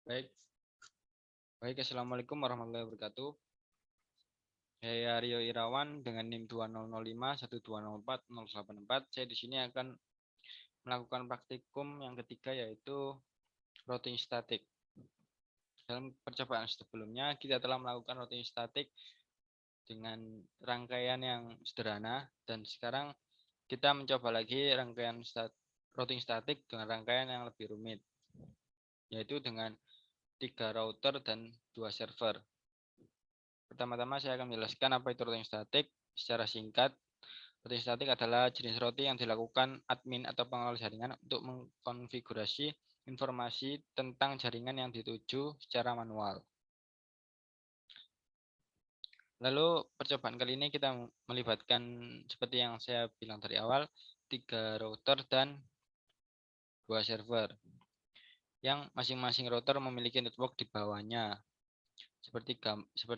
Baik, baik. Assalamualaikum warahmatullahi wabarakatuh. Saya Rio Irawan dengan NIM 2005 1204084. Saya di sini akan melakukan praktikum yang ketiga yaitu routing static. Dalam percobaan sebelumnya kita telah melakukan routing static dengan rangkaian yang sederhana dan sekarang kita mencoba lagi rangkaian routing static dengan rangkaian yang lebih rumit, yaitu dengan 3 router dan 2 server. Pertama-tama saya akan menjelaskan apa itu routing static secara singkat. Routing static adalah jenis routing yang dilakukan admin atau pengelola jaringan untuk mengkonfigurasi informasi tentang jaringan yang dituju secara manual. Lalu percobaan kali ini kita melibatkan seperti yang saya bilang dari awal, 3 router dan 2 server. Yang masing-masing router memiliki network di bawahnya. Seperti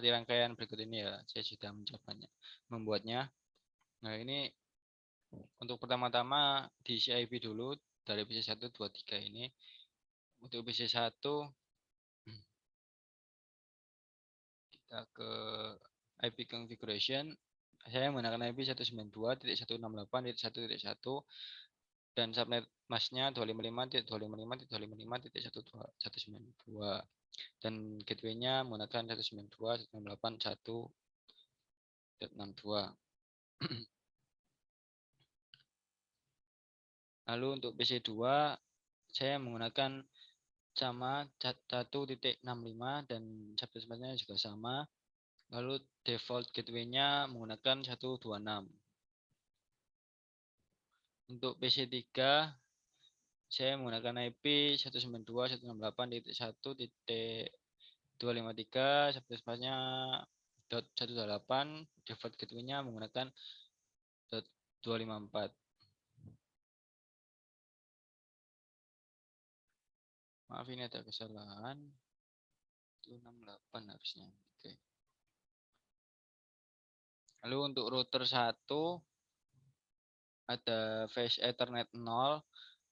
rangkaian berikut ini ya, saya sudah membuatnya. Nah, ini untuk pertama-tama diisi IP dulu dari PC 1, 2, 3 ini. Untuk PC 1 kita ke IP configuration. Saya menggunakan IP 192.168.1.1 dan subnet masknya 255.255.255.192 dan gateway-nya menggunakan 192.168.1.62. Lalu untuk PC 2 saya menggunakan sama 1.65 dan subnetnya juga sama. Lalu default gateway-nya menggunakan 126. Untuk PC 3 saya menggunakan IP 192.168.1.253, subnetnya .128, default gateway-nya menggunakan .254. Maaf ini ada kesalahan. 268 harusnya. Oke. Lalu untuk router 1 ada face Ethernet 0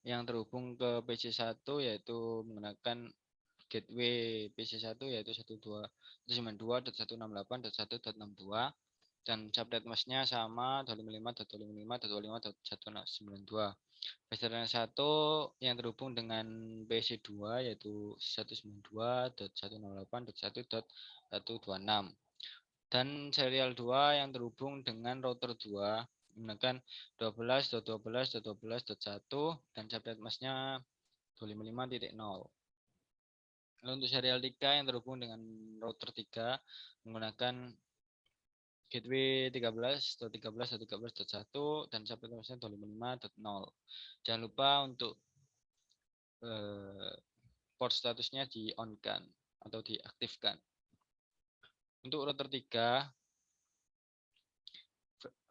yang terhubung ke PC 1 yaitu menggunakan gateway PC 1 yaitu 192.168.1.62 dan subnet masknya sama 255.255.255.192. Face Ethernet 1 yang terhubung dengan PC 2 yaitu 192.168.1.126 dan serial 2 yang terhubung dengan router 2 menggunakan 12.12.12.1 dan subnet masknya 255.0. Lalu untuk serial 3 yang terhubung dengan router 3 menggunakan gateway 13.13.13.1 dan subnet masknya 255.0. Jangan lupa untuk port statusnya di on kan atau diaktifkan. Untuk router 3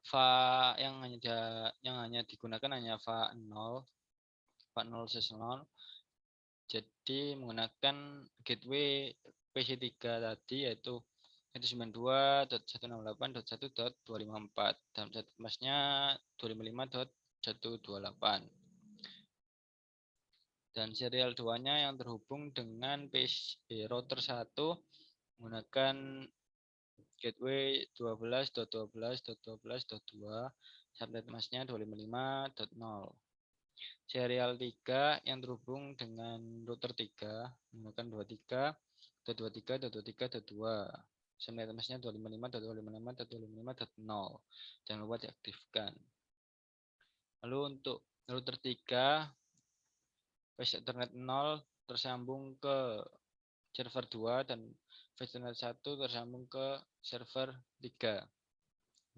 VA yang hanya digunakan hanya VA 0, VA 0/0. Jadi menggunakan gateway PC3 tadi yaitu 192.168.1.254 dan subnet masknya 255.128. Dan serial 2-nya yang terhubung dengan PC router 1 menggunakan gateway 12.12.12.12.2, subnet masknya 255.0. Serial 3 yang terhubung dengan router 3 menggunakan 23.23.23.2. Subnet masknya 255.255.255.0. Jangan lupa diaktifkan. Lalu untuk router 3 face Ethernet 0 tersambung ke server 2 dan face Ethernet 1 tersambung ke server 3.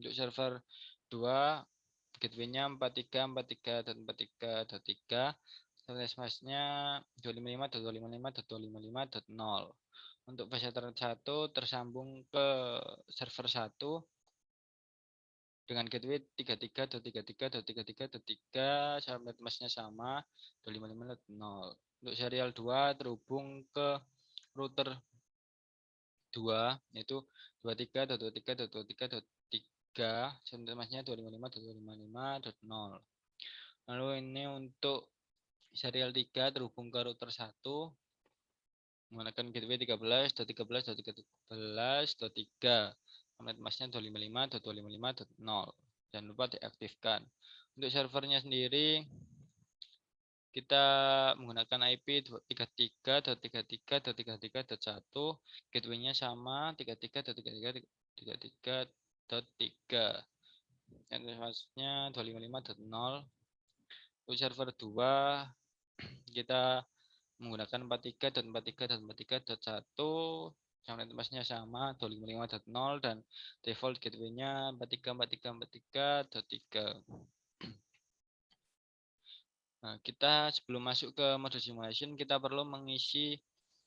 Untuk server 2 gateway-nya 43.43 dan 43.3, subnet masknya 255.255.255.0. Untuk face Ethernet 1 tersambung ke server 1 dengan gateway 33.33.33.3, subnet masknya sama 255.0. Untuk serial 2 terhubung ke router 2 yaitu 23.23.23.3, subnet masknya 255.255.0. Lalu ini untuk serial 3 terhubung ke router 1 menggunakan gateway 13.13.13.3. Template masknya 255.255.0. Jangan lupa diaktifkan. Untuk servernya sendiri kita menggunakan IP 33.33.33.1, gateway-nya sama 33.33.33.3. Masknya 255.0. Untuk server 2 kita menggunakan 43.43.43.1, sampai tempatnya sama 255.0 dan default gateway-nya 43.43.43.3. Nah, kita sebelum masuk ke mode simulation kita perlu mengisi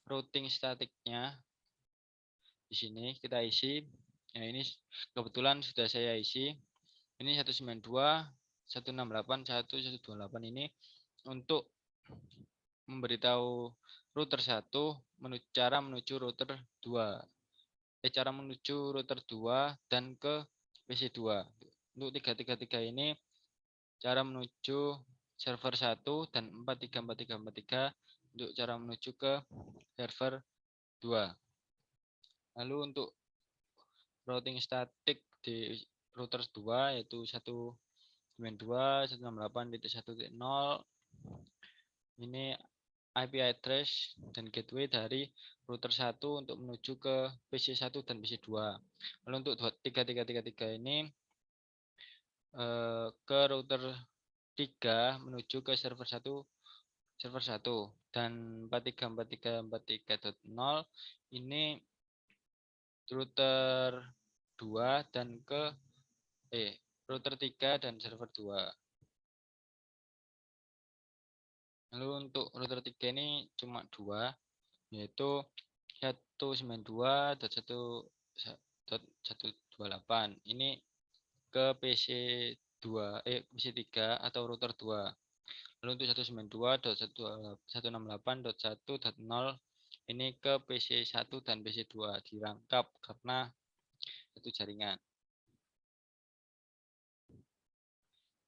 routing statiknya. Di sini kita isi. Nah, ini kebetulan sudah saya isi. Ini 192 168 1128 ini untuk memberitahu router 1 cara menuju router 2. Cara menuju router 2 dan ke PC 2. Untuk 333 ini cara menuju server 1 dan 434343 untuk cara menuju ke server 2. Lalu untuk routing statik di router 2 yaitu 192.168.1.0. Ini IP address dan gateway dari router 1 untuk menuju ke PC 1 dan PC 2. Lalu untuk 3333 ini ke router 3 menuju ke server 1 dan 434343.0 ini router 2 dan ke router 3 dan server 2. Lalu untuk router 3 ini cuma 2, yaitu 192.1.128. Ini ke PC 2 PC 3 atau router 2. Lalu untuk 192.168.1.0 ini ke PC 1 dan PC 2 dirangkap karena itu jaringan.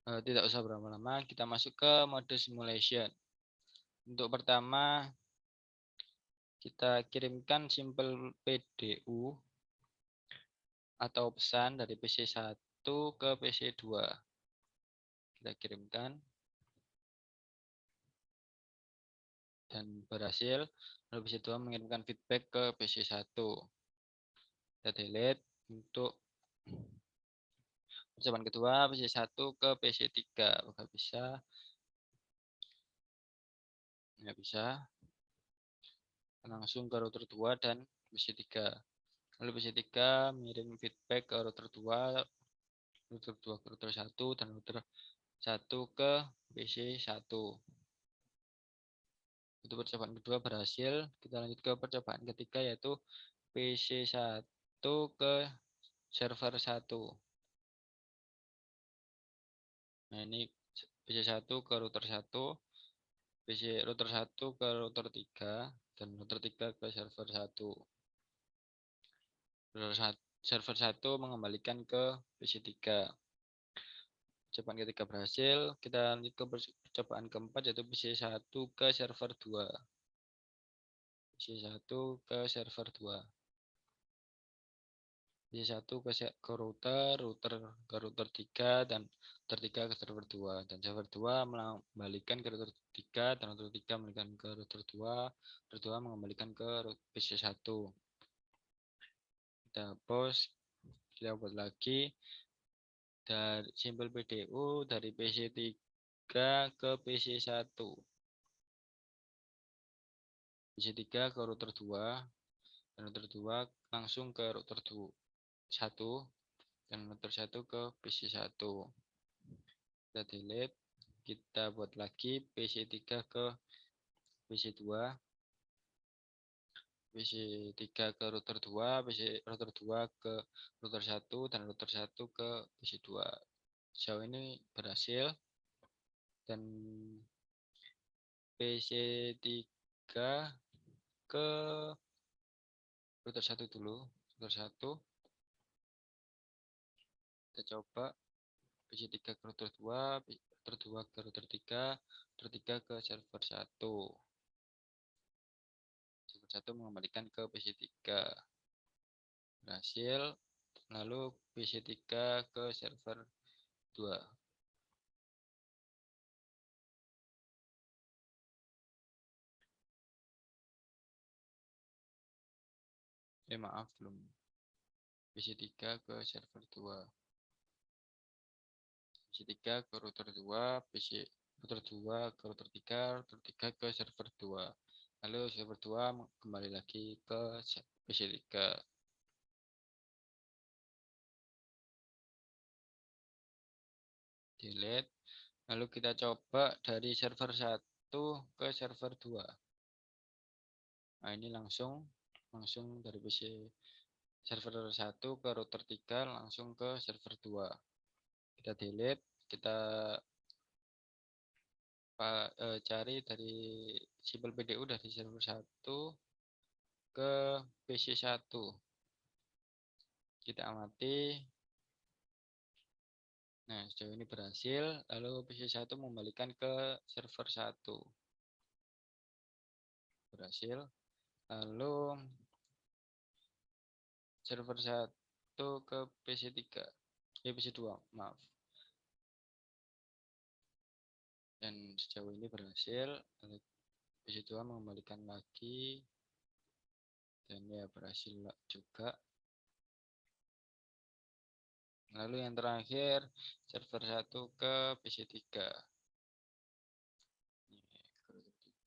Tidak usah berlama-lama, kita masuk ke mode simulation. Untuk pertama kita kirimkan simple PDU atau pesan dari PC 1 ke PC 2. Kita kirimkan dan berhasil. Lalu PC 2 mengirimkan feedback ke PC 1. Kita delete. Untuk percobaan kedua PC 1 ke PC 3. Apakah bisa? Nggak bisa. Langsung ke router 2 dan PC 3. Lalu PC 3 mengirim feedback ke router 2 ke router 1 dan router 1 ke PC 1. Untuk percobaan kedua berhasil. Kita lanjut ke percobaan ketiga yaitu PC 1 ke server 1. Nah, ini PC 1 ke router 1, PC router 1 ke router 3 dan router 3 ke server 1. Server 1 mengembalikan ke PC 3. Percobaan ketiga berhasil. Kita lanjut ke percobaan keempat yaitu PC 1 ke server 2. PC 1 ke server 2. PC 1 ke router ke router 3 dan router 3 ke server 2 dan server 2 mengembalikan ke router 3 dan router 3 mengembalikan ke router 2, router 2 mengembalikan ke PC 1. Kita hapus, kita buat lagi dari simple PDU dari PC 3 ke PC 1. PC 3 ke router 2 dan router 2 langsung ke router 1 dan router 1 ke PC 1. Kita delete, kita buat lagi PC 3 ke PC 2, PC 3 ke router 2, PC router 2 ke router 1 dan router 1 ke PC 2. Sejauh ini berhasil dan PC 3 ke router 1 dulu, router 1 kita coba PC 3 ke router 2, router 2 ke router 3, router 3 ke server 1. Server server 1 mengembalikan ke PC3. Berhasil. Lalu PC3 ke server 2. Maaf, belum. PC3 ke server 2. PC3 ke router 2, PC router 2 ke router 3, router 3 ke server 2. Lalu server 2 kembali lagi ke PC3. Delete. Lalu kita coba dari server 1 ke server 2. Nah, ini langsung dari PC server 1 ke router 3 langsung ke server 2. Kita delete, kita cari dari sipol PDU dari server 1 ke PC 1. Kita amati. Nah, sejauh ini berhasil. Lalu PC 1 mengembalikan ke server 1. Berhasil. Lalu server 1 ke PC 3. PC 2, maaf. Dan sejauh ini berhasil. PC 2 mengembalikan lagi. Dan ya berhasil juga. Lalu yang terakhir server 1 ke PC 3.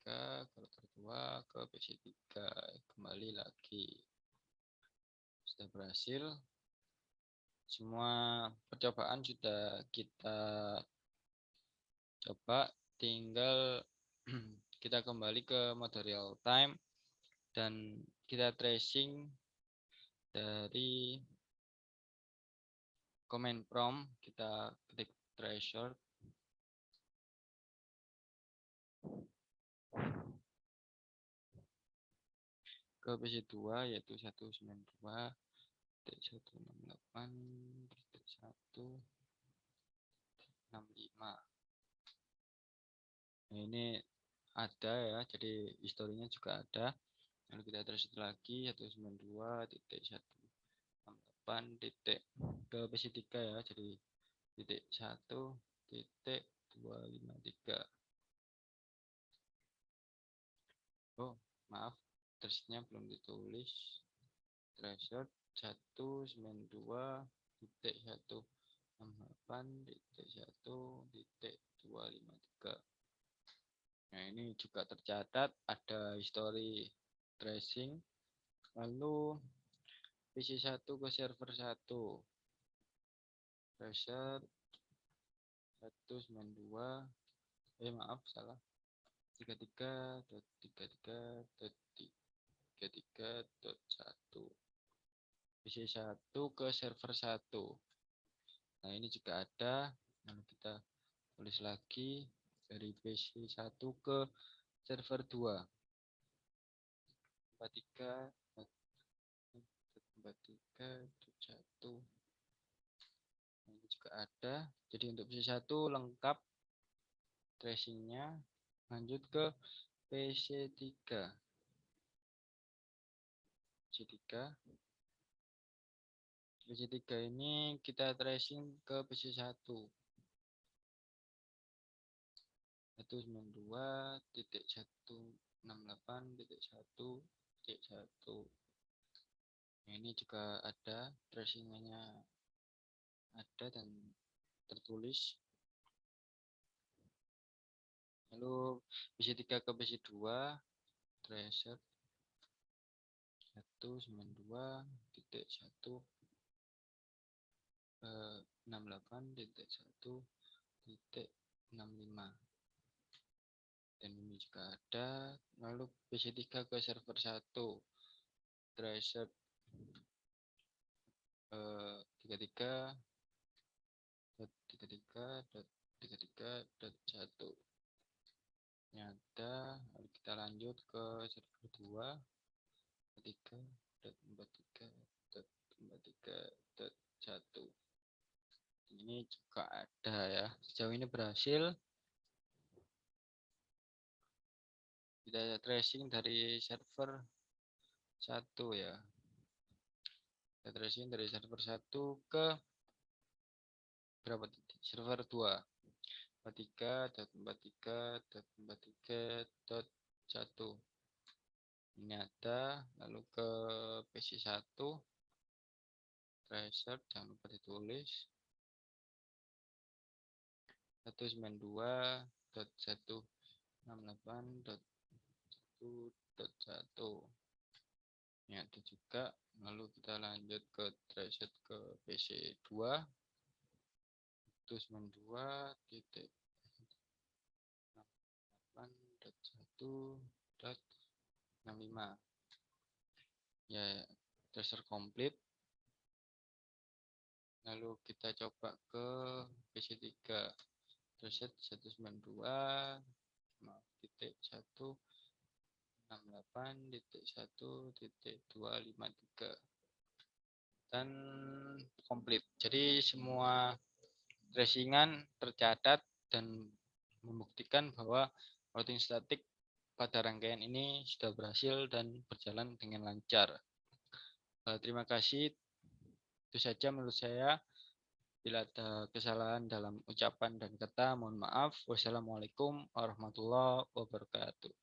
Ke router 2 ke PC 3. Kembali lagi. Sudah berhasil. Semua percobaan sudah kita coba, tinggal kita kembali ke mode real time dan kita tracing dari command prompt. Kita ketik threshold ke PC 2 yaitu 192.168.165. Nah, ini ada ya, jadi historinya juga ada. Lalu kita terus lagi 192.168 ke PC 3 ya, jadi titik 1.253. Oh, maaf, terusnya belum ditulis. Threshold 192.168.1.253. Nah, ini juga tercatat ada history tracing. Lalu PC 1 ke server 1. Threshold 192. Maaf, salah. 33.33.33.1. PC 1 ke server 1. Nah, ini juga ada. Lalu kita tulis lagi dari PC 1 ke server 2. 43.1. Nah, ini juga ada. Jadi untuk PC 1 lengkap tracingnya. Lanjut ke PC 3. PC 3 ini kita tracing ke PC 1. 192.168.1.1. Ini juga ada tracingannya, ada dan tertulis. Lalu PC 3 ke PC 2 tracer 192.168.1.65. Dan ini juga ada. Lalu PC 3 ke server 1 tracer 33.33.1. Nyata. Lalu kita lanjut ke server 2 33.43.43.1. Ini juga ada ya. Sejauh ini berhasil. Kita tracing dari server 1 ya. Kita tracing dari server 1 ke berapa titik? Server 2. 43.43.43.1. Ini ada, lalu ke PC 1 tracer jangan lupa ditulis 192.168.1.1. Ini ada juga, lalu kita lanjut ke tracer ke PC 2 192.1.1.65 ya, tracer komplit. Lalu kita coba ke PC 3 tracer 192.168.1.253 dan komplit. Jadi semua tracingan tercatat dan membuktikan bahwa routing statik pada rangkaian ini sudah berhasil dan berjalan dengan lancar. Terima kasih. Itu saja menurut saya. Bila ada kesalahan dalam ucapan dan kata, mohon maaf. Wassalamualaikum warahmatullahi wabarakatuh.